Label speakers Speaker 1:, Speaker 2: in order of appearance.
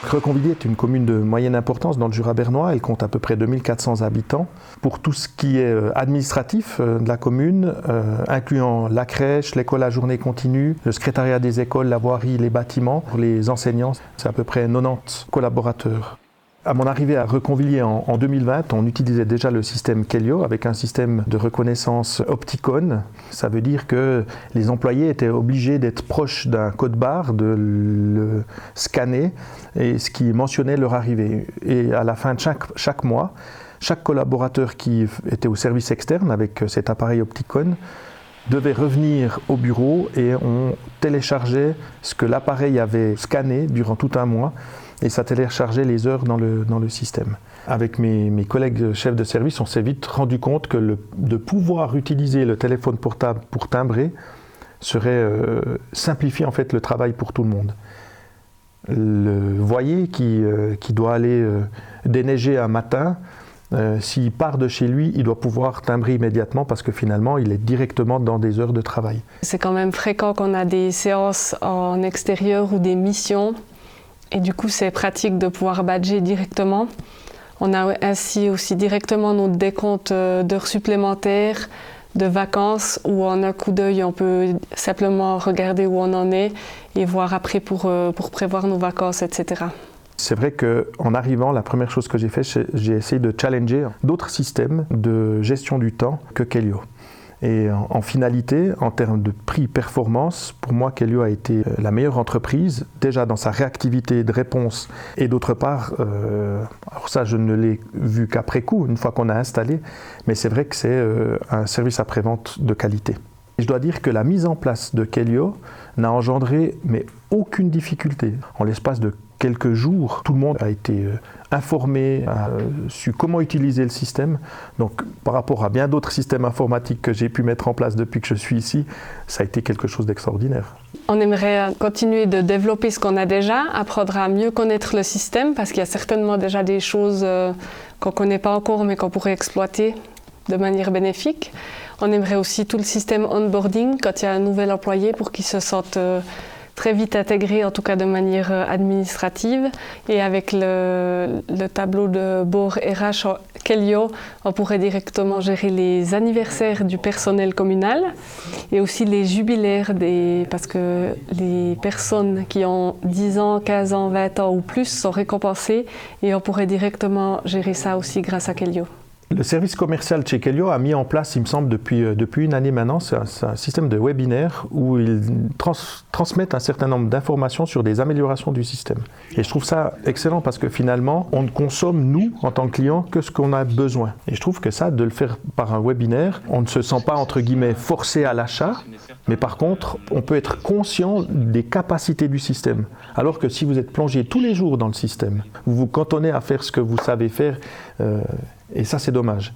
Speaker 1: Reconvilliers est une commune de moyenne importance dans le Jura bernois. Elle compte à peu près 2400 habitants. Pour tout ce qui est administratif de la commune, incluant la crèche, l'école à journée continue, le secrétariat des écoles, la voirie, les bâtiments, pour les enseignants, c'est à peu près 90 collaborateurs. À mon arrivée à Reconvilliers en 2020, on utilisait déjà le système Kellio avec un système de reconnaissance opticone. Ça veut dire que les employés étaient obligés d'être proches d'un code-barre, de le scanner, et ce qui mentionnait leur arrivée. Et à la fin de chaque mois, chaque collaborateur qui était au service externe avec cet appareil opticone devait revenir au bureau et on téléchargeait ce que l'appareil avait scanné durant tout un mois. Et ça téléchargeait les heures dans le système. Avec mes collègues chefs de service, on s'est vite rendu compte que de pouvoir utiliser le téléphone portable pour timbrer serait simplifier en fait le travail pour tout le monde. Le voyer qui doit aller déneiger un matin, s'il part de chez lui, il doit pouvoir timbrer immédiatement parce que finalement, il est directement dans des heures de travail.
Speaker 2: C'est quand même fréquent qu'on a des séances en extérieur ou des missions. Et du coup, c'est pratique de pouvoir badger directement. On a ainsi aussi directement notre décompte d'heures supplémentaires, de vacances, où en un coup d'œil, on peut simplement regarder où on en est et voir après pour prévoir nos vacances, etc.
Speaker 1: C'est vrai qu'en arrivant, la première chose que j'ai fait, j'ai essayé de challenger d'autres systèmes de gestion du temps que Kellio. Et en finalité, en termes de prix-performance, pour moi, Kellio a été la meilleure entreprise, déjà dans sa réactivité de réponse, et d'autre part, alors ça je ne l'ai vu qu'après coup, une fois qu'on a installé, mais c'est vrai que c'est un service après-vente de qualité. Et je dois dire que la mise en place de Kellio n'a engendré mais aucune difficulté. En l'espace de quelques jours, tout le monde a été informé, a su comment utiliser le système. Donc par rapport à bien d'autres systèmes informatiques que j'ai pu mettre en place depuis que je suis ici, ça a été quelque chose d'extraordinaire.
Speaker 2: On aimerait continuer de développer ce qu'on a déjà, apprendre à mieux connaître le système, parce qu'il y a certainement déjà des choses qu'on ne connaît pas encore, mais qu'on pourrait exploiter de manière bénéfique. On aimerait aussi tout le système onboarding quand il y a un nouvel employé pour qu'il se sente très vite intégré, en tout cas de manière administrative. Et avec le tableau de bord RH Kellio, on pourrait directement gérer les anniversaires du personnel communal et aussi les jubilaires, parce que les personnes qui ont 10 ans, 15 ans, 20 ans ou plus sont récompensées et on pourrait directement gérer ça aussi grâce à Kellio.
Speaker 1: Le service commercial chez Kellio a mis en place, il me semble, depuis une année maintenant, c'est un système de webinaire où ils transmettent un certain nombre d'informations sur des améliorations du système. Et je trouve ça excellent parce que finalement, on ne consomme, nous, en tant que clients, que ce qu'on a besoin. Et je trouve que ça, de le faire par un webinaire, on ne se sent pas, entre guillemets, forcé à l'achat, mais par contre, on peut être conscient des capacités du système. Alors que si vous êtes plongé tous les jours dans le système, vous vous cantonnez à faire ce que vous savez faire, et ça, c'est dommage.